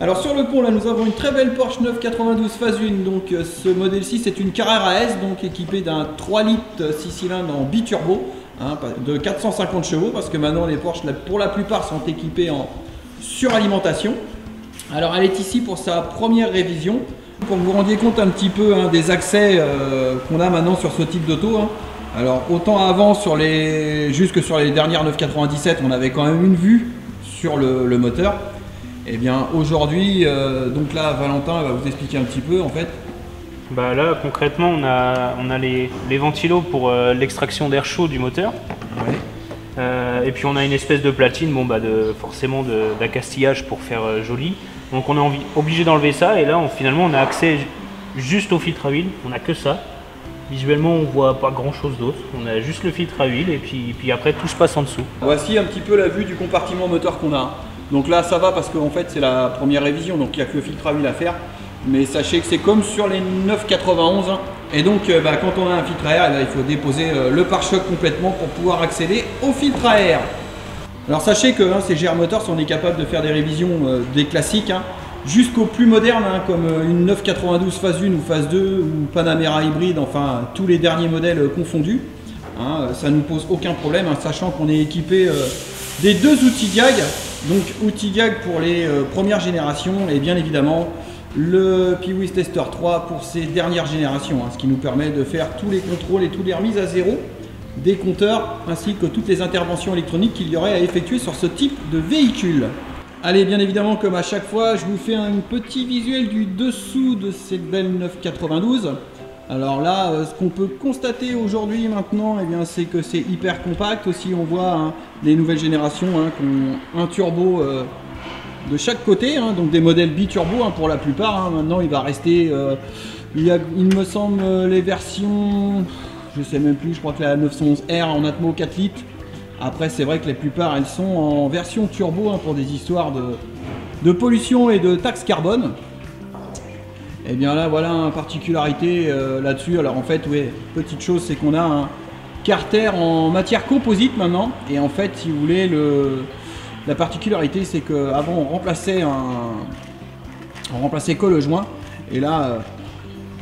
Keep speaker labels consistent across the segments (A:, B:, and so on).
A: Alors sur le pont là nous avons une très belle Porsche 992 phase 1, donc ce modèle-ci c'est une Carrera S, donc équipée d'un 3 litres 6 cylindres en biturbo, hein, de 450 chevaux, parce que maintenant les Porsche pour la plupart sont équipés en suralimentation. Alors elle est ici pour sa première révision, pour que vous vous rendiez compte un petit peu des accès qu'on a maintenant sur ce type d'auto. Alors autant avant jusque sur les dernières 997 on avait quand même une vue sur le moteur. Et bien aujourd'hui, donc là Valentin va vous expliquer un petit peu en fait.
B: Bah là concrètement on a les ventilos pour l'extraction d'air chaud du moteur. Ouais. Et puis on a une espèce de platine, bon bah forcément d'accastillage pour faire joli. Donc on est obligé d'enlever ça et là finalement on a accès juste au filtre à huile, on n'a que ça. Visuellement on voit pas grand chose d'autre, on a juste le filtre à huile et puis après tout se passe en dessous.
A: Voici un petit peu la vue du compartiment moteur qu'on a. Donc là ça va parce qu'en fait c'est la première révision, donc il n'y a que le filtre à huile à faire. Mais sachez que c'est comme sur les 991. Et donc quand on a un filtre à air, il faut déposer le pare-choc complètement pour pouvoir accéder au filtre à air. Alors sachez que ces GR Motors, on est capable de faire des révisions des classiques jusqu'au plus moderne, comme une 992 phase 1 ou phase 2 ou Panamera hybride, enfin tous les derniers modèles confondus. Ça ne nous pose aucun problème, sachant qu'on est équipé des deux outils GAG. Donc outils GAG pour les premières générations et bien évidemment le Piwis Tester 3 pour ces dernières générations, ce qui nous permet de faire tous les contrôles et toutes les remises à zéro des compteurs ainsi que toutes les interventions électroniques qu'il y aurait à effectuer sur ce type de véhicule. Allez, bien évidemment, comme à chaque fois, je vous fais un petit visuel du dessous de cette belle 992. Alors là, ce qu'on peut constater aujourd'hui maintenant, c'est que c'est hyper compact. Aussi, on voit les nouvelles générations qui ont un turbo de chaque côté, donc des modèles biturbo pour la plupart. Maintenant, il va rester, il me semble, les versions, je sais même plus, je crois que la 911R en Atmo 4 litres. Après, c'est vrai que la plupart, elles sont en version turbo pour des histoires de pollution et de taxes carbone. Et bien là, voilà une particularité là-dessus. Alors en fait, oui, petite chose, c'est qu'on a un carter en matière composite maintenant. Et en fait, si vous voulez, la particularité, c'est qu'avant, on remplaçait que le joint. Et là,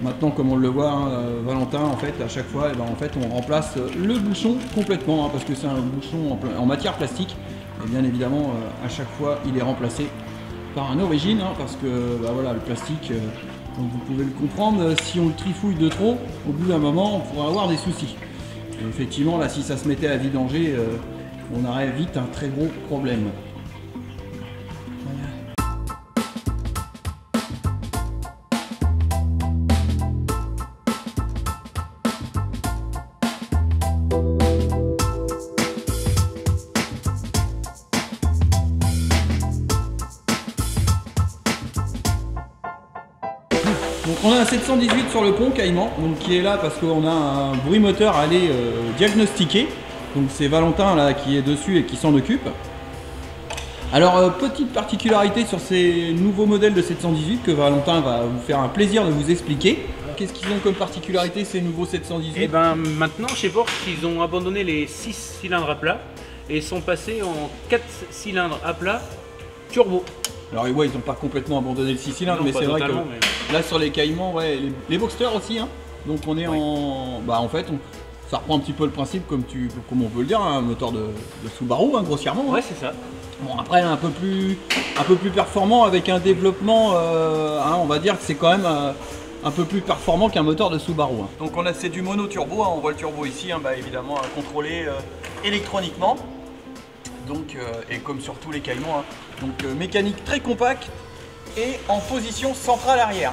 A: maintenant, comme on le voit, Valentin, en fait, à chaque fois, on remplace le bouchon complètement, parce que c'est un bouchon en matière plastique. Et bien évidemment, à chaque fois, il est remplacé par un origine, parce que voilà, le plastique, donc vous pouvez le comprendre, si on le trifouille de trop, au bout d'un moment, on pourrait avoir des soucis. Et effectivement, là, si ça se mettait à vidanger, on aurait vite un très gros problème. Donc on a un 718 sur le pont Caïman, donc qui est là parce qu'on a un bruit moteur à aller diagnostiquer. Donc c'est Valentin là qui est dessus et qui s'en occupe. Alors petite particularité sur ces nouveaux modèles de 718 que Valentin va vous faire un plaisir de vous expliquer. Qu'est-ce qu'ils ont comme particularité ces nouveaux 718?
B: Et ben maintenant chez Porsche ils ont abandonné les 6 cylindres à plat et sont passés en 4 cylindres à plat turbo.
A: Alors ouais, ils n'ont pas complètement abandonné le 6 cylindres, mais c'est vrai que là sur les Caïmans, ouais, les Boxster aussi, donc on est en fait, ça reprend un petit peu le principe comme on peut le dire, un moteur de Subaru, grossièrement.
B: Ouais, c'est ça.
A: Bon, après un peu plus performant avec un développement, on va dire que c'est quand même un peu plus performant qu'un moteur de Subaru. Donc c'est du mono turbo, on voit le turbo ici, évidemment contrôlé électroniquement. Donc, et comme sur tous les Caïmans, donc mécanique très compacte et en position centrale arrière.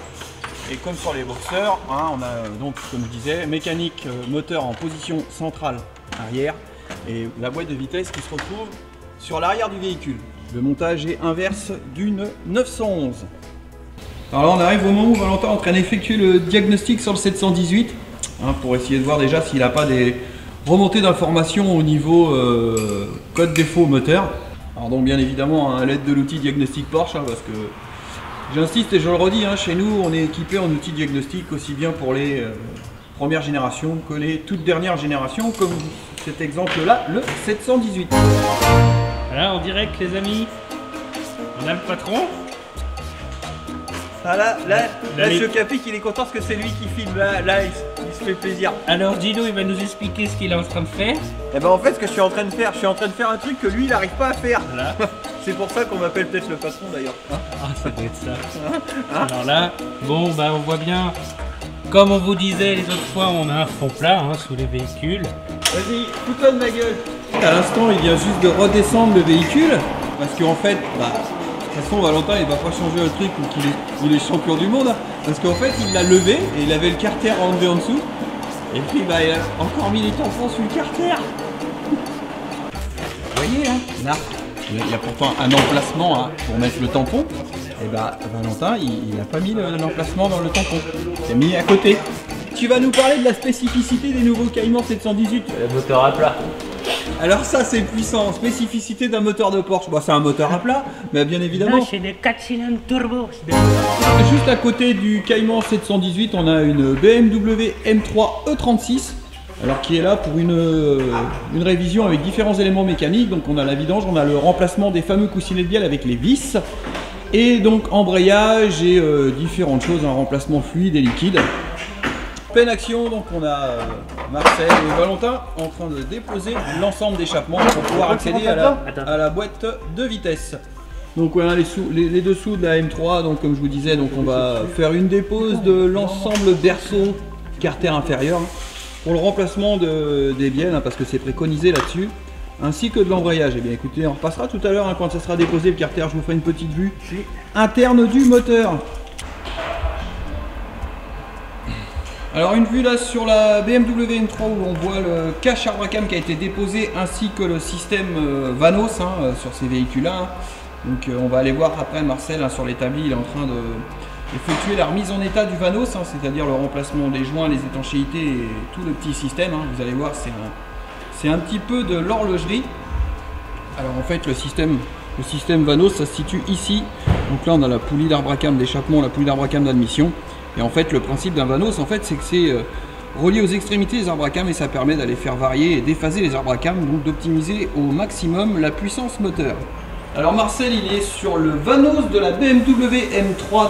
A: Et comme sur les Boxers, on a donc, comme je disais, mécanique moteur en position centrale arrière et la boîte de vitesse qui se retrouve sur l'arrière du véhicule. Le montage est inverse d'une 911. Alors là, on arrive au moment où Valentin est en train d'effectuer le diagnostic sur le 718 pour essayer de voir déjà s'il n'a pas des remontée d'informations au niveau code défaut moteur. Alors donc bien évidemment à l'aide de l'outil diagnostic Porsche, parce que j'insiste et je le redis, chez nous on est équipé en outil diagnostic aussi bien pour les premières générations que les toutes dernières générations, comme cet exemple là, le 718.
B: Voilà, en direct les amis, on a le patron.
A: Ah là Chocapic il est content parce que c'est lui qui filme, là il se fait plaisir.
B: Alors Gino il va nous expliquer ce qu'il est en train de faire.
A: Et ben en fait ce que je suis en train de faire, un truc que lui il n'arrive pas à faire.
B: Voilà.
A: C'est pour ça qu'on m'appelle peut-être le patron d'ailleurs.
B: Ah ça doit être ça. Alors là, bon bah on voit bien, comme on vous disait les autres fois, on a un fond plat sous les véhicules.
A: Vas-y, fous-toi de ma gueule. À l'instant il vient juste de redescendre le véhicule, parce qu'en fait, de toute façon, Valentin il va pas changer le truc ou qu'il est champion du monde, parce qu'en fait il l'a levé et il avait le carter enlevé en dessous. Et puis il a encore mis les tampons sur le carter. Vous voyez là, il y a pourtant un emplacement pour mettre le tampon. Et Valentin il n'a pas mis l'emplacement dans le tampon. Il a mis à côté. Tu vas nous parler de la spécificité des nouveaux Cayman 718.
B: Le moteur à plat.
A: Alors ça c'est puissant, spécificité d'un moteur de Porsche. C'est un moteur à plat, mais bien évidemment.
B: Non, c'est des 4 cylindres turbo.
A: Juste à côté du Cayman 718, on a une BMW M3 E36. Alors qui est là pour une révision avec différents éléments mécaniques. Donc on a la vidange, on a le remplacement des fameux coussinets de bielle avec les vis. Et donc embrayage et différentes choses, un remplacement fluide et liquide. Pleine action, donc on a Marcel et Valentin en train de déposer l'ensemble d'échappement pour pouvoir accéder à la boîte de vitesse. Donc on a les dessous de la M3, donc comme je vous disais, donc on va faire une dépose de l'ensemble berceau carter inférieur pour le remplacement des bielles, parce que c'est préconisé là-dessus, ainsi que de l'embrayage. Et bien écoutez, on repassera tout à l'heure quand ça sera déposé le carter, je vous ferai une petite vue interne du moteur. Alors une vue là sur la BMW M3 où on voit le cache arbre à cam qui a été déposé ainsi que le système Vanos sur ces véhicules là. Donc on va aller voir après Marcel sur l'établi, il est en train d'effectuer la remise en état du Vanos, c'est-à-dire le remplacement des joints, les étanchéités et tout le petit système. Vous allez voir c'est un petit peu de l'horlogerie. Alors en fait le système Vanos ça se situe ici. Donc là on a la poulie d'arbre à cam d'échappement, la poulie d'arbre à cam d'admission. Et en fait le principe d'un Vanos c'est que c'est relié aux extrémités des arbres à cam et ça permet d'aller faire varier et déphaser les arbres à cam, donc d'optimiser au maximum la puissance moteur. Alors Marcel il est sur le Vanos de la BMW M3,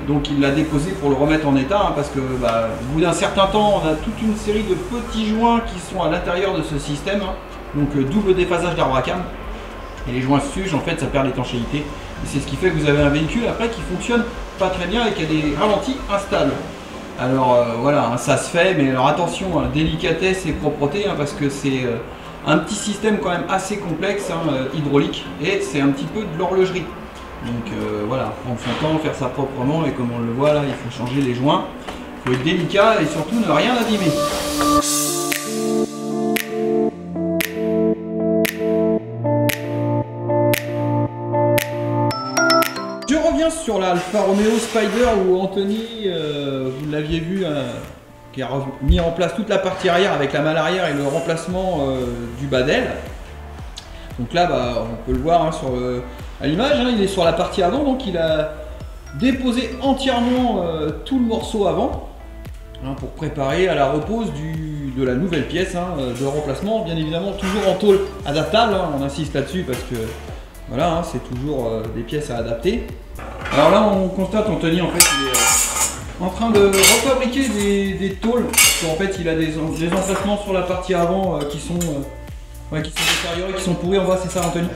A: donc il l'a déposé pour le remettre en état, parce que au bout d'un certain temps on a toute une série de petits joints qui sont à l'intérieur de ce système, donc double déphasage d'arbres à cam. Et les joints s'usent, en fait ça perd l'étanchéité. Et c'est ce qui fait que vous avez un véhicule après qui fonctionne pas très bien et qui a des ralentis instables. Alors voilà, ça se fait, mais alors attention, délicatesse et propreté, parce que c'est un petit système quand même assez complexe, hydraulique, et c'est un petit peu de l'horlogerie. Donc voilà, prendre son temps, faire ça proprement, et comme on le voit là, il faut changer les joints. Il faut être délicat et surtout ne rien abîmer. Sur la Alfa Romeo Spider où Anthony, vous l'aviez vu, qui a mis en place toute la partie arrière avec la malle arrière et le remplacement du bas d'aile. Donc là on peut le voir à l'image, il est sur la partie avant, donc il a déposé entièrement tout le morceau avant pour préparer à la repose de la nouvelle pièce de remplacement, bien évidemment toujours en tôle adaptable, on insiste là-dessus parce que voilà, c'est toujours des pièces à adapter. Alors là on constate Anthony en fait il est en train de refabriquer des tôles, parce qu'en fait il a des emplacements sur la partie avant qui sont détériorés, qui sont pourris, en bas, c'est ça Anthony?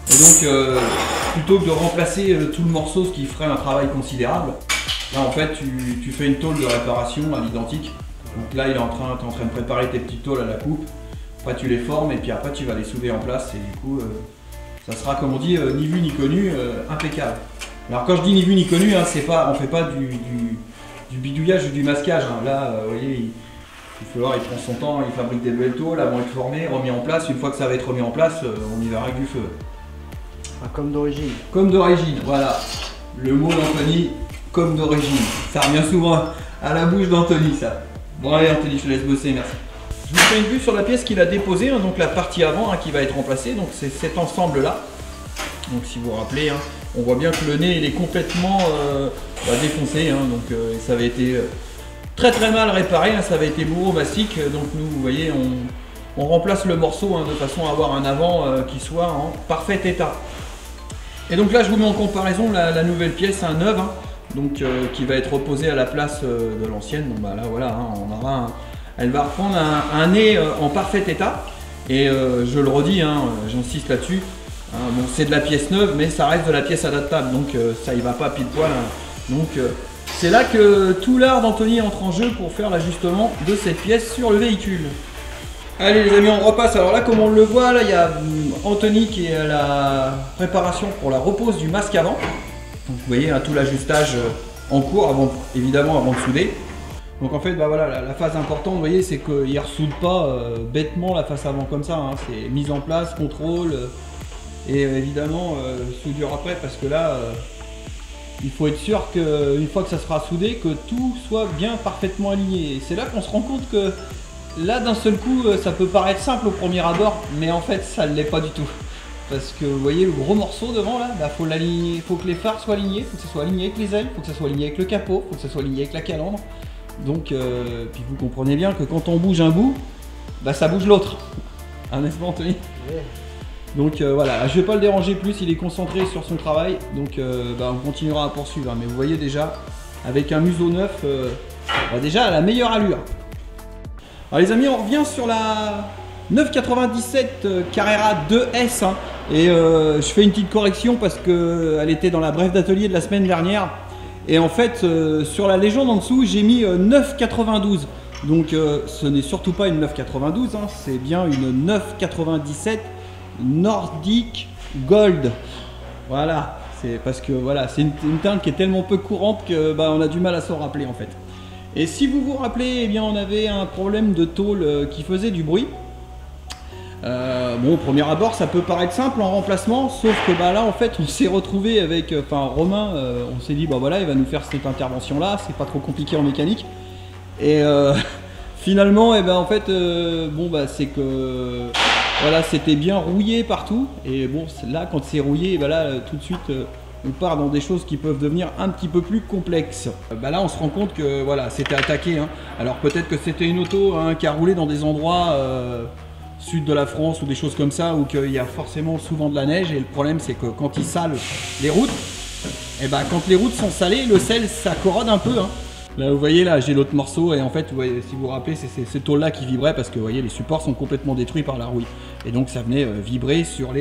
A: Et donc plutôt que de remplacer tout le morceau, ce qui ferait un travail considérable, là en fait tu fais une tôle de réparation à l'identique. Donc là t'es en train de préparer tes petites tôles à la coupe, après tu les formes et puis après tu vas les souder en place et du coup ça sera, comme on dit, ni vu ni connu, impeccable. Alors quand je dis ni vu ni connu, on fait pas du bidouillage ou du masquage. Là, vous voyez, il prend son temps, il fabrique des belles tôles, elles vont être formées, remis en place. Une fois que ça va être remis en place, on y verra avec du feu.
C: Comme d'origine.
A: Comme d'origine, voilà. Le mot d'Anthony, comme d'origine. Ça revient souvent à la bouche d'Anthony, ça. Bon allez Anthony, je te laisse bosser, merci. Je vous fais une vue sur la pièce qu'il a déposée, donc la partie avant qui va être remplacée, donc c'est cet ensemble là. Donc si vous vous rappelez, on voit bien que le nez il est complètement défoncé, donc ça avait été très mal réparé, ça avait été bourreau mastic, donc nous vous voyez on remplace le morceau de façon à avoir un avant qui soit en parfait état. Et donc là je vous mets en comparaison la nouvelle pièce, neuve, donc qui va être reposée à la place de l'ancienne. Donc bah là voilà, hein, on aura elle va reprendre un nez en parfait état. Et je le redis, hein, j'insiste là-dessus. Hein, bon, c'est de la pièce neuve, mais ça reste de la pièce adaptable, donc ça y va pas pile poil. Hein. Donc c'est là que tout l'art d'Anthony entre en jeu pour faire l'ajustement de cette pièce sur le véhicule. Allez les amis, on repasse. Alors là, comme on le voit, là il y a Anthony qui est à la préparation pour la repose du masque avant. Donc vous voyez hein, tout l'ajustage en cours, évidemment avant de souder. Donc en fait, bah voilà, la phase importante, vous voyez, c'est qu'il ne ressoude pas bêtement la face avant comme ça. Hein. C'est mise en place, contrôle et évidemment soudure après, parce que là, il faut être sûr qu'une fois que ça sera soudé, que tout soit bien parfaitement aligné. Et c'est là qu'on se rend compte que là, d'un seul coup, ça peut paraître simple au premier abord, mais en fait, ça ne l'est pas du tout. Parce que vous voyez le gros morceau devant là, bah, faut l'aligner, faut que les phares soient alignés, faut que ça soit aligné avec les ailes, faut que ça soit aligné avec le capot, faut que ça soit aligné avec la calandre. Donc, puis vous comprenez bien que quand on bouge un bout, bah ça bouge l'autre. Hein, n'est-ce pas Anthony? Ouais. Donc voilà, je vais pas le déranger plus, il est concentré sur son travail, donc bah, on continuera à poursuivre. Hein, mais vous voyez déjà, avec un museau neuf, bah, déjà à la meilleure allure. Alors les amis, on revient sur la 997 Carrera 2S hein, et je fais une petite correction parce qu'elle était dans la brève d'atelier de la semaine dernière et en fait sur la légende en dessous j'ai mis 992, donc ce n'est surtout pas une 992 hein, c'est bien une 997 Nordic Gold. Voilà, c'est parce que voilà, c'est une teinte qui est tellement peu courante que bah, on a du mal à s'en rappeler en fait. Et si vous vous rappelez, eh bien, on avait un problème de tôle qui faisait du bruit. Bon, au premier abord, ça peut paraître simple en remplacement, sauf que bah, là, en fait, on s'est retrouvé avec, Romain, on s'est dit, bah voilà, il va nous faire cette intervention-là, c'est pas trop compliqué en mécanique. Et finalement, eh ben, en fait, bon, bah, c'est que voilà, c'était bien rouillé partout. Et bon, là, quand c'est rouillé, bah, là, tout de suite. On part dans des choses qui peuvent devenir un petit peu plus complexes. Bah là on se rend compte que voilà, c'était attaqué. Hein. Alors peut-être que c'était une auto hein, qui a roulé dans des endroits sud de la France ou des choses comme ça où qu'il y a forcément souvent de la neige. Et le problème c'est que quand ils salent les routes, et bah, quand les routes sont salées, le sel ça corrode un peu. Hein. Là vous voyez, là j'ai l'autre morceau et en fait vous voyez, si vous vous rappelez c'est ces tôles là qui vibraient parce que vous voyez les supports sont complètement détruits par la rouille. Et donc ça venait vibrer sur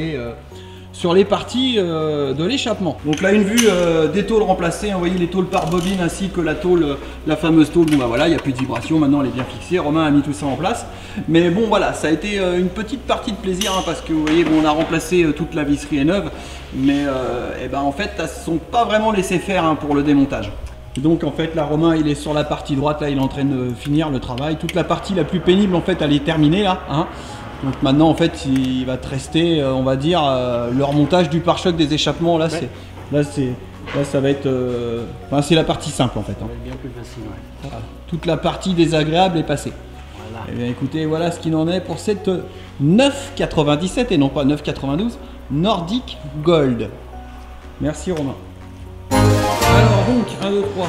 A: les parties de l'échappement. Donc là une vue des tôles remplacées, hein, vous voyez les tôles par bobine ainsi que la tôle, la fameuse tôle, bon bah voilà, il n'y a plus de vibration, maintenant elle est bien fixée, Romain a mis tout ça en place. Mais bon voilà, ça a été une petite partie de plaisir hein, parce que vous voyez, bon, on a remplacé toute la visserie est neuve, mais et ben, en fait elles ne sont pas vraiment laissées faire hein, pour le démontage. Donc en fait là Romain il est sur la partie droite, là il est en train de finir le travail, toute la partie la plus pénible en fait elle est terminée là. Hein. Donc maintenant en fait il va te rester on va dire le remontage du pare-choc des échappements là ouais. Là ça va être enfin c'est la partie simple en fait hein.
C: Bien plus facile ouais.
A: Voilà. Toute la partie désagréable est passée. Voilà. Et bien écoutez voilà ce qu'il en est pour cette 997 et non pas 992 Nordic Gold. Merci Romain. Alors donc 1, 2, 3.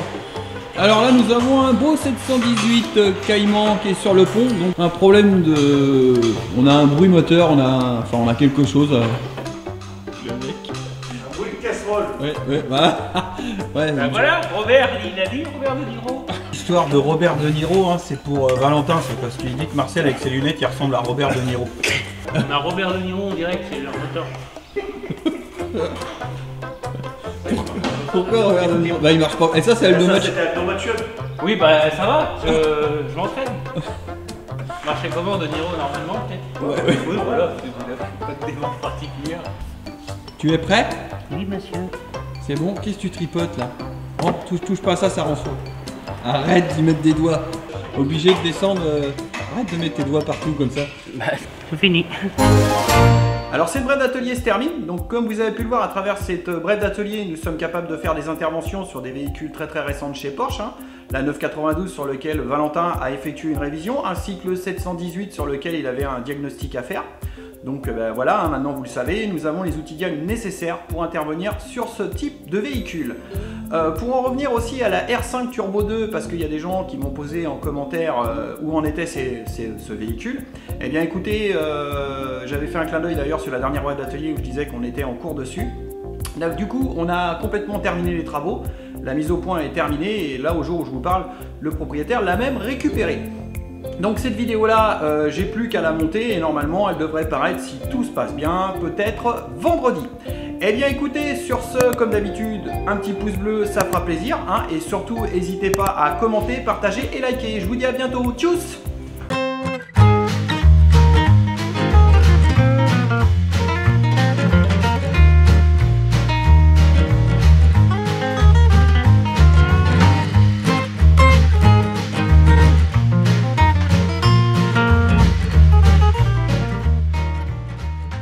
A: Alors là nous avons un beau 718 Cayman qui est sur le pont, donc un problème de... On a un bruit moteur, on a quelque chose. Le mec.
C: Un bruit de casserole.
A: Ouais, voilà. Ouais,
B: ben voilà, Robert, il a dit Robert De Niro.
A: L'histoire de Robert De Niro, hein, c'est pour Valentin, c'est parce qu'il dit que Marcel avec ses lunettes il ressemble à Robert De Niro.
B: On a Robert De Niro, on dirait que c'est leur moteur.
A: Pourquoi Robert De Niro? Bah il marche pas. Et ça c'est Aldomatch.
B: Oui bah ça va, je m'entraîne. Marcher comment De Niro normalement peut-être?
A: Ouais.
B: Oui voilà, pas de démarche particulière.
A: Tu es prêt?
B: Oui monsieur.
A: C'est bon, qu'est-ce que tu tripotes là? Oh, touche pas à ça, ça rend fou. Arrête d'y mettre des doigts. Obligé de descendre. Arrête de mettre tes doigts partout comme ça.
B: Bah c'est fini.
A: Alors cette brève d'atelier se termine, donc comme vous avez pu le voir à travers cette brève d'atelier, nous sommes capables de faire des interventions sur des véhicules très récents de chez Porsche, hein. La 992 sur lequel Valentin a effectué une révision, ainsi que le 718 sur lequel il avait un diagnostic à faire. Donc ben, voilà, hein, maintenant vous le savez, nous avons les outils diagnostiques nécessaires pour intervenir sur ce type de véhicule. Pour en revenir aussi à la R5 Turbo 2, parce qu'il y a des gens qui m'ont posé en commentaire où en était ce véhicule. Eh bien écoutez, j'avais fait un clin d'œil d'ailleurs sur la dernière brève d'atelier où je disais qu'on était en cours dessus. Là, du coup, on a complètement terminé les travaux. La mise au point est terminée et là, au jour où je vous parle, le propriétaire l'a même récupérée. Donc cette vidéo là, j'ai plus qu'à la monter et normalement elle devrait paraître, si tout se passe bien, peut-être vendredi. Eh bien écoutez, sur ce, comme d'habitude, un petit pouce bleu, ça fera plaisir, hein, et surtout n'hésitez pas à commenter, partager et liker. Je vous dis à bientôt, tchuss!